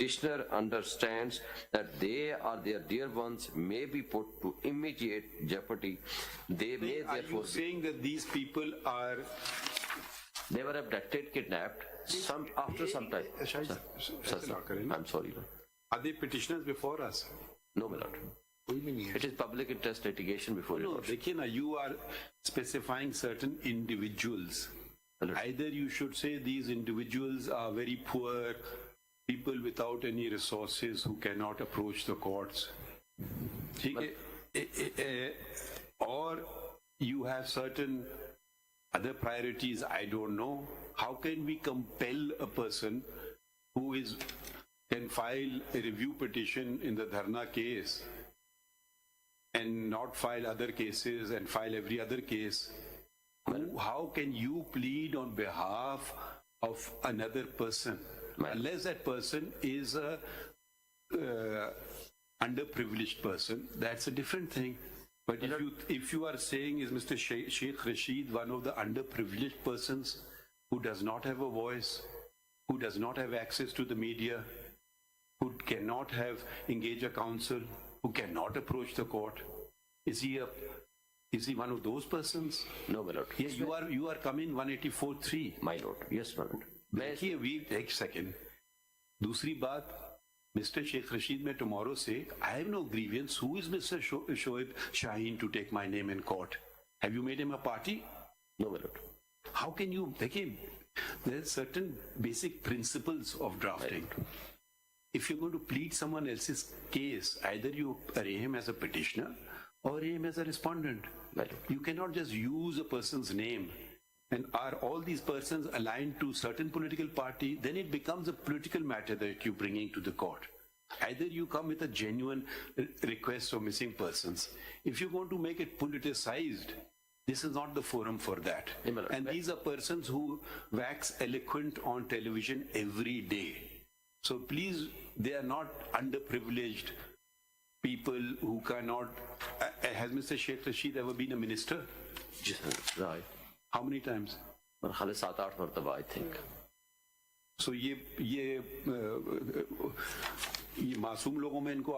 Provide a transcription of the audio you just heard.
petitioner understands that they or their dear ones may be put to immediate jeopardy, they may Are you therefore saying that these people are... they were abducted, kidnapped, after some time. Sir, I'm sorry. Are they petitioners before us? No, my lord. It is public interest litigation before you. No, देखिए ना, you are specifying certain individuals. Either you should say these individuals are very poor, people without any resources who cannot approach the courts. Or you have certain other priorities, I don't know. How can we compel a person who can file a review petition in the Dharna case and not file other cases and file every other case? How can you plead on behalf of another person unless that person is a underprivileged person? That's a different thing. But if you are saying, is Mr. Sheikh Rashid one of the underprivileged persons who does not have a voice, who does not have access to the media, who cannot engage a counsel, who cannot approach the court? Is he one of those persons? No, my lord. Yes, you are coming 184.3. My lord. Yes, my lord. देखिए, एक second. दूसरी बात, Mr. Sheikh Rashid में tomorrow say, I have no grievance. Who is Mr. Shoaib Shaheen to take my name in court? Have you made him a party? No, my lord. How can you? देखिए, there are certain basic principles of drafting. If you're going to plead someone else's case, either you array him as a petitioner or array him as a respondent. You cannot just use a person's name. And are all these persons aligned to certain political party? Then it becomes a political matter that you're bringing to the court. Either you come with a genuine request for missing persons. If you're going to make it politicized, this is not the forum for that. And these are persons who wax eloquent on television every day. So please, they are not underprivileged people who cannot... Has Mr. Sheikh Rashid ever been a minister? Right. How many times? 7-8 martaba, I think. So ये मासूम लोगों में इनको